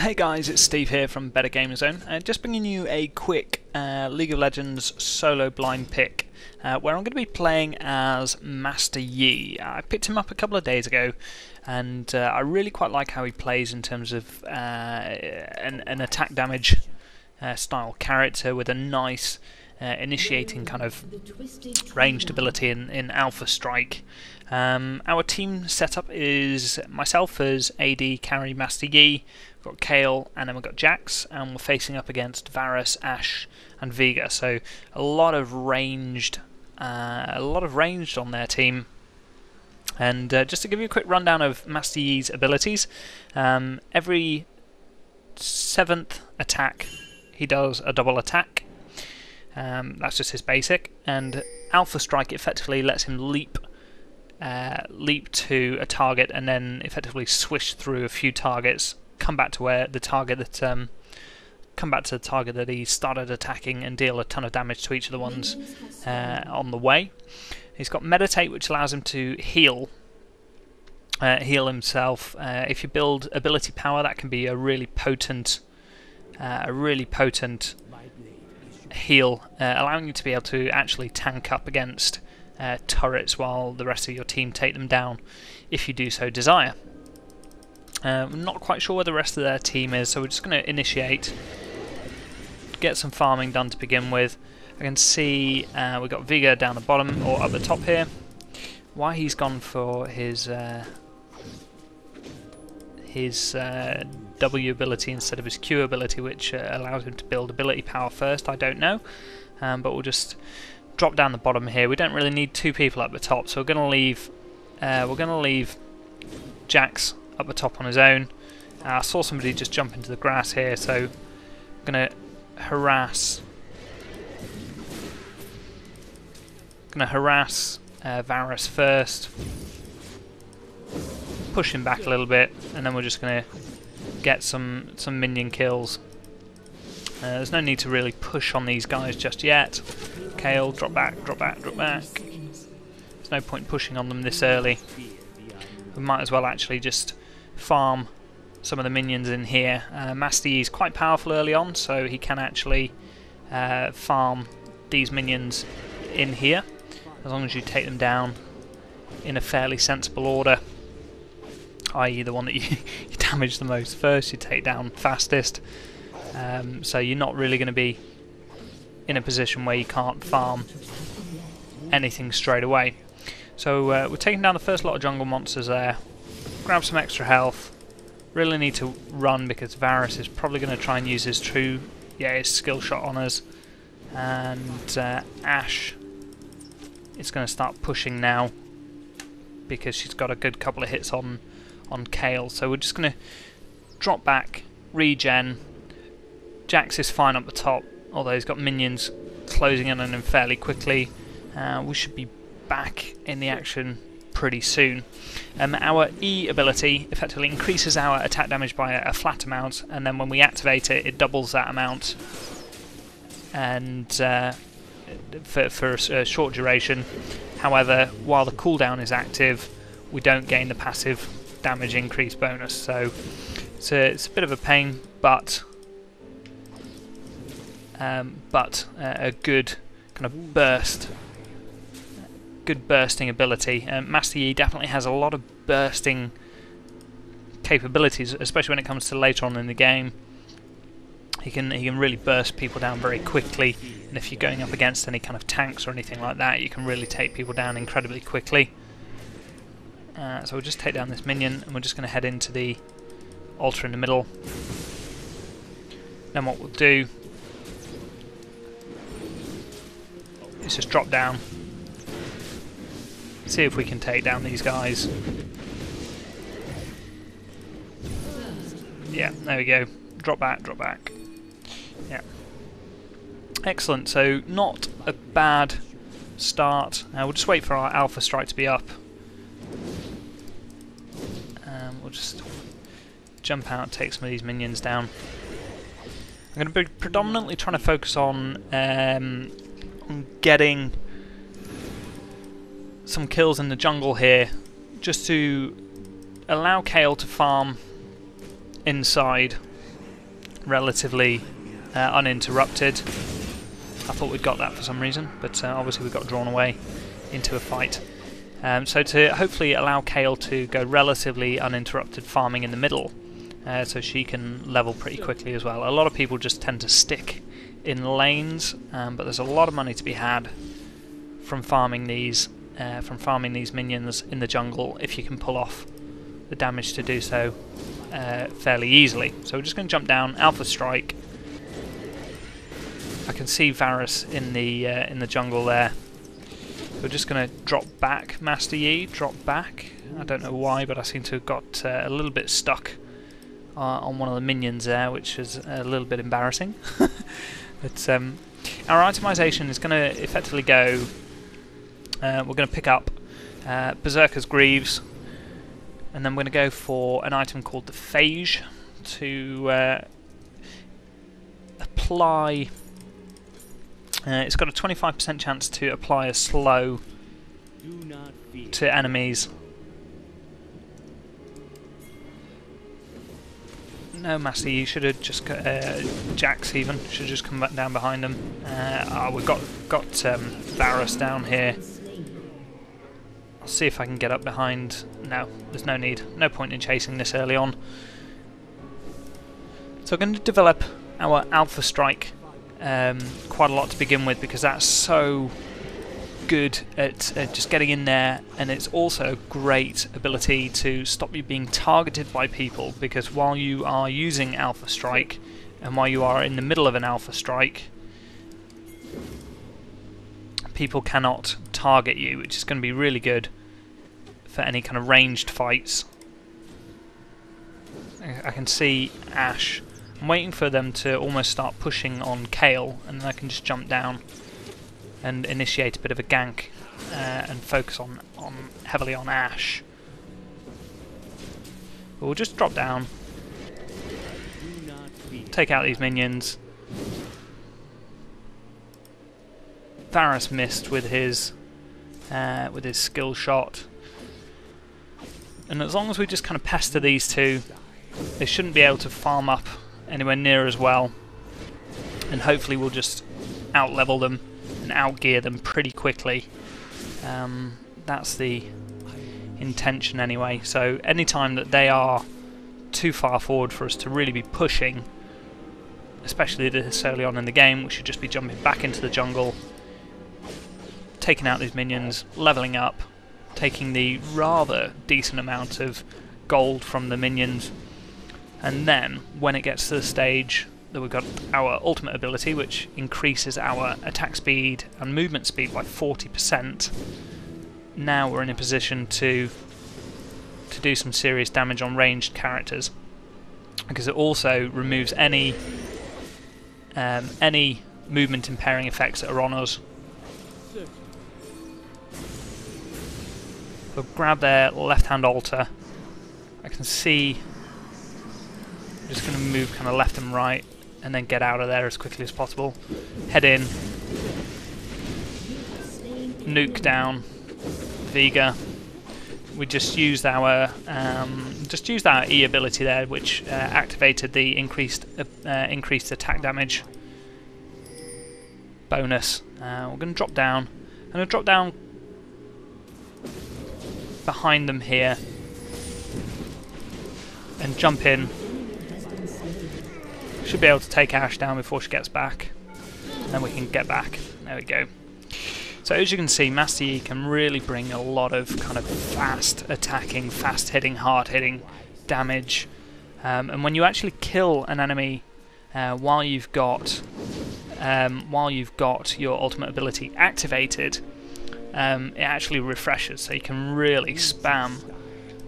Hey guys, it's Steve here from BetterGamerZone. Just bringing you a quick League of Legends solo blind pick where I'm going to be playing as Master Yi. I picked him up a couple of days ago and I really quite like how he plays in terms of an attack damage style character with a nice initiating kind of ranged ability in Alpha Strike. Our team setup is myself as AD carry Master Yi, we've got Kayle, and then we've got Jax, and we're facing up against Varus, Ashe, and Veigar. So a lot of ranged on their team. And just to give you a quick rundown of Master Yi's abilities, every 7th attack he does a double attack. That's just his basic, and Alpha Strike effectively lets him leap to a target and then effectively swish through a few targets, come back to the target that he started attacking and deal a ton of damage to each of the ones on the way. He's got Meditate, which allows him to heal himself. If you build ability power, that can be a really potent heal, allowing you to be able to actually tank up against turrets while the rest of your team take them down, if you do so desire. I'm not quite sure where the rest of their team is, so we're just going to initiate, get some farming done to begin with. I can see we've got Veigar down the bottom, or up the top here. Why he's gone for his W ability instead of his Q ability, which allows him to build ability power first, I don't know. But we'll just drop down the bottom here. We don't really need two people up the top, so we're going to leave Jax up the top on his own. I saw somebody just jump into the grass here, so I'm going to harass Varus first, push him back a little bit, and then we're just going to get some minion kills. There's no need to really push on these guys just yet. Kayle, drop back, drop back, drop back. There's no point pushing on them this early. We might as well actually just farm some of the minions in here. Master Yi is quite powerful early on, so he can actually farm these minions in here, as long as you take them down in a fairly sensible order, i.e. the one that you damage the most first, you take down fastest. So you're not really going to be in a position where you can't farm anything straight away. So we're taking down the first lot of jungle monsters there. Grab some extra health. Really need to run because Varus is probably going to try and use his his skill shot on us. And Ashe is going to start pushing now because she's got a good couple of hits on Kayle. So we're just going to drop back, regen. Jax is fine up the top, although he's got minions closing in on him fairly quickly. We should be back in the action pretty soon. Our E ability effectively increases our attack damage by a flat amount, and then when we activate it, it doubles that amount, and for a short duration. However, while the cooldown is active, we don't gain the passive damage increase bonus, so it's a bit of a pain, but a good kind of bursting ability. Master Yi definitely has a lot of bursting capabilities, especially when it comes to later on in the game. He can really burst people down very quickly, and if you're going up against any kind of tanks or anything like that, you can really take people down incredibly quickly. So we'll just take down this minion, and we're just going to head into the altar in the middle. Then what we'll do is just drop down, see if we can take down these guys. Yeah, there we go. Drop back, drop back. Yeah. Excellent, so not a bad start. We'll just wait for our Alpha Strike to be up. We'll just jump out, take some of these minions down. I'm going to be predominantly trying to focus on getting some kills in the jungle here, just to allow Kayle to farm inside relatively uninterrupted. I thought we'd got that for some reason, but obviously we got drawn away into a fight. So to hopefully allow Kayle to go relatively uninterrupted farming in the middle, so she can level pretty quickly as well. A lot of people just tend to stick in lanes, but there's a lot of money to be had from farming these minions in the jungle if you can pull off the damage to do so fairly easily. So we're just going to jump down, Alpha Strike. I can see Varus in the jungle there. We're just going to drop back, Master Yi, drop back. I don't know why, but I seem to have got a little bit stuck on one of the minions there, which is a little bit embarrassing. But our itemization is going to effectively go... we're going to pick up Berserker's Greaves, and then we're going to go for an item called the Phage to apply... it's got a 25% chance to apply a slow to enemies. No, Master, you should have just Jax even should have just come back down behind them. We've got Varus down here. I'll see if I can get up behind. No, there's no need. No point in chasing this early on. So we're going to develop our Alpha Strike quite a lot to begin with, because that's so good at just getting in there, and it's also a great ability to stop you being targeted by people, because while you are using Alpha Strike and while you are in the middle of an Alpha Strike, people cannot target you, which is going to be really good for any kind of ranged fights. I can see Ashe. I'm waiting for them to almost start pushing on Kayle, and then I can just jump down and initiate a bit of a gank and focus on heavily on Ashe. But we'll just drop down, take out these minions. Varus missed with his skill shot, and as long as we just kind of pester these two, they shouldn't be able to farm up anywhere near as well, and hopefully we'll just out-level them and out-gear them pretty quickly. That's the intention anyway. So anytime that they are too far forward for us to really be pushing, especially this early on in the game, we should just be jumping back into the jungle, taking out these minions, leveling up, taking the rather decent amount of gold from the minions, and then when it gets to the stage that we've got our ultimate ability, which increases our attack speed and movement speed by 40%, now we're in a position to do some serious damage on ranged characters, because it also removes any movement impairing effects that are on us. So grab their left hand altar. I can see, I'm just going to move kind of left and right and then get out of there as quickly as possible. Head in, nuke down Veigar. We just used our E ability there, which activated the increased attack damage bonus. We're going to drop down. I'm going to drop down behind them here and jump in. Should be able to take Ashe down before she gets back, and then we can get back. There we go. So as you can see, Master Yi can really bring a lot of kind of fast attacking, fast hitting, hard hitting damage, and when you actually kill an enemy while you've got your ultimate ability activated, it actually refreshes, so you can really spam,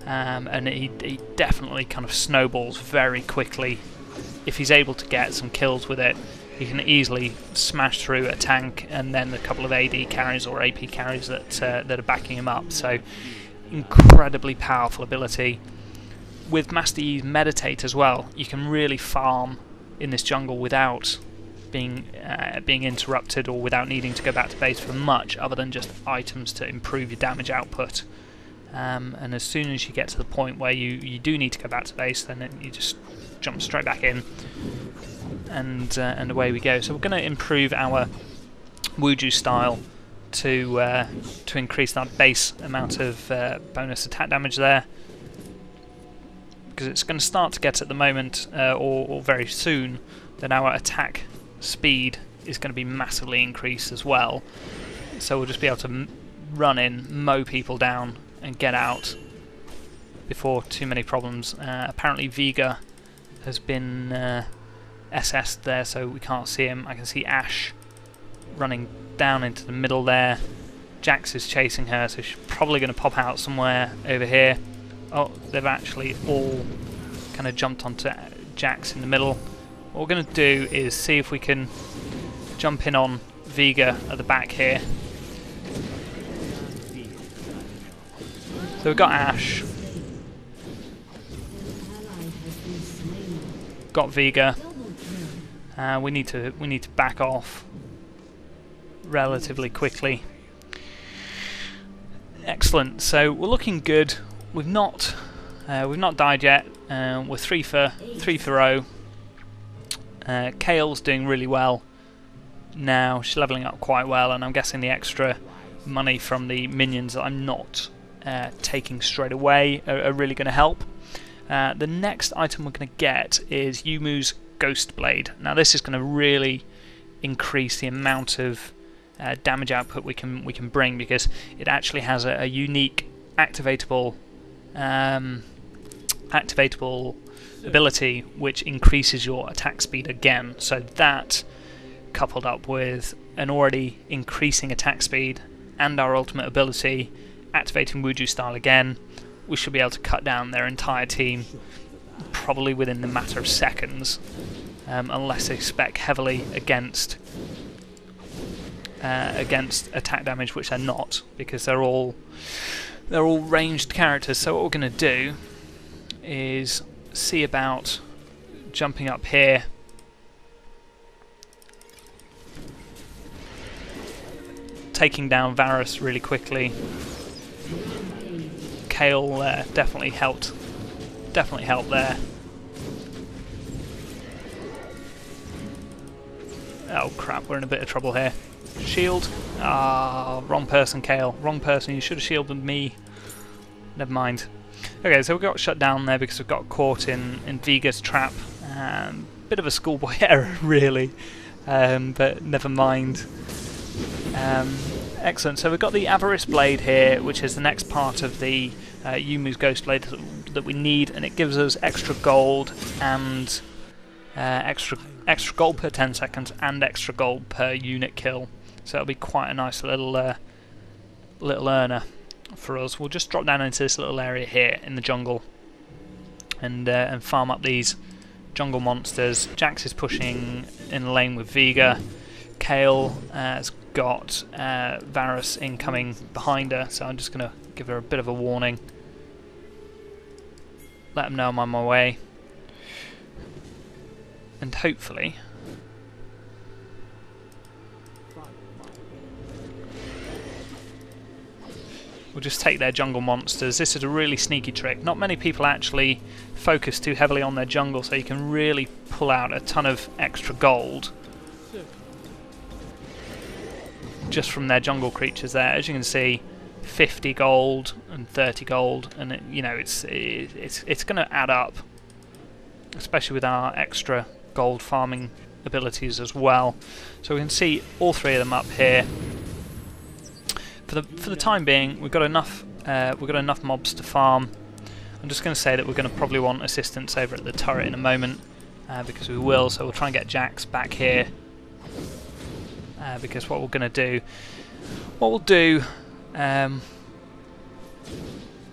and he definitely kind of snowballs very quickly. If he's able to get some kills with it, he can easily smash through a tank and then a couple of AD carries or AP carries that are backing him up. So incredibly powerful ability. With Master Yi's Meditate as well, you can really farm in this jungle without being interrupted, or without needing to go back to base for much other than just items to improve your damage output. and as soon as you get to the point where you do need to go back to base, then you just jump straight back in, and away we go. So we're going to improve our Wuju style to increase that base amount of bonus attack damage there, because it's going to start to get at the moment, or very soon, that our attack speed is going to be massively increased as well. So we'll just be able to run in, mow people down, and get out before too many problems. Apparently Veigar has been SS'd there, so we can't see him. I can see Ashe running down into the middle there. Jax is chasing her, so she's probably going to pop out somewhere over here. Oh, they've actually all kind of jumped onto Jax in the middle. What we're going to do is see if we can jump in on Veigar at the back here. So we've got Ashe, got Veigar. We need to back off relatively quickly. Excellent. So we're looking good. We've not died yet. We're 3 for 0. Kayle's doing really well now. She's leveling up quite well, and I'm guessing the extra money from the minions that I'm not taking straight away are really going to help. The next item we're going to get is Yumu's Ghost Blade. Now this is going to really increase the amount of damage output we can bring, because it actually has a unique activatable ability which increases your attack speed again. So that, coupled up with an already increasing attack speed and our ultimate ability activating Wuju style again, we should be able to cut down their entire team probably within the matter of seconds, unless they spec heavily against attack damage, which they're not, because they're all ranged characters. So what we're going to do is see about jumping up here, taking down Varus really quickly. Kayle definitely helped there. Oh crap, we're in a bit of trouble here. Shield. Ah, wrong person, Kayle. Wrong person. You should have shielded me. Never mind. Okay, so we got shut down there because we got caught in Veigar's trap. Bit of a schoolboy error, really. But never mind. Excellent. So we've got the Avarice Blade here, which is the next part of the Yumu's Ghost Blade that we need, and it gives us extra gold and extra gold per 10 seconds and extra gold per unit kill. So it'll be quite a nice little earner for us. We'll just drop down into this little area here in the jungle and farm up these jungle monsters. Jax is pushing in the lane with Veigar. Kayle has got Varus incoming behind her, so I'm just going to give her a bit of a warning. Let them know I'm on my way. And hopefully we'll just take their jungle monsters. This is a really sneaky trick. Not many people actually focus too heavily on their jungle, so you can really pull out a ton of extra gold just from their jungle creatures there. As you can see, 50 gold and 30 gold, and it's going to add up, especially with our extra gold farming abilities as well. So we can see all three of them up here. For the time being, we've got enough mobs to farm. I'm just going to say that we're going to probably want assistance over at the turret in a moment, because we will. So we'll try and get Jax back here, because what we'll do,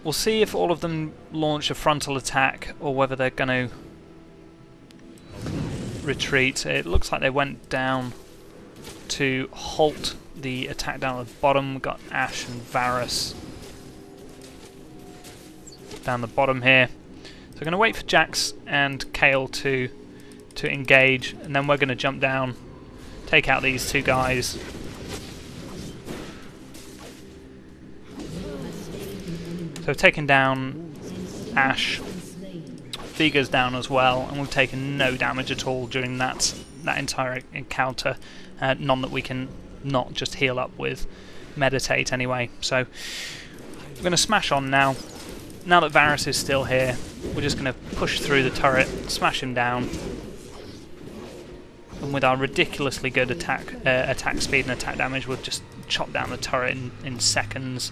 we'll see if all of them launch a frontal attack or whether they're going to retreat. It looks like they went down to halt the attack down at the bottom. We've got Ashe and Varus down the bottom here. So we're going to wait for Jax and Kayle to engage, and then we're going to jump down, take out these two guys. So we've taken down Ashe. Veigar's down as well, and we've taken no damage at all during that entire encounter. None that we can not just heal up with meditate anyway. So we're going to smash on now. Now that Varus is still here, we're just going to push through the turret, smash him down, and with our ridiculously good attack speed and attack damage, we'll just chop down the turret in seconds.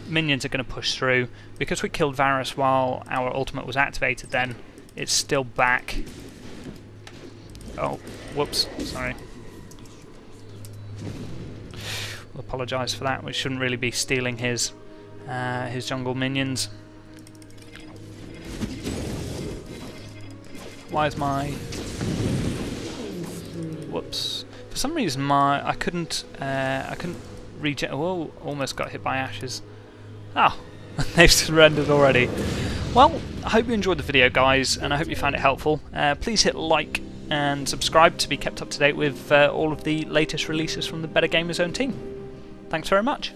Minions are going to push through. Because we killed Varus while our ultimate was activated, then it's still back. Oh, whoops, sorry. We'll apologise for that. We shouldn't really be stealing his jungle minions. Why is my... Whoops. For some reason I couldn't regen... Oh, almost got hit by Ashes. Oh, they've surrendered already. Well, I hope you enjoyed the video, guys, and I hope you found it helpful. Please hit like and subscribe to be kept up to date with all of the latest releases from the BetterGamerZone team. Thanks very much.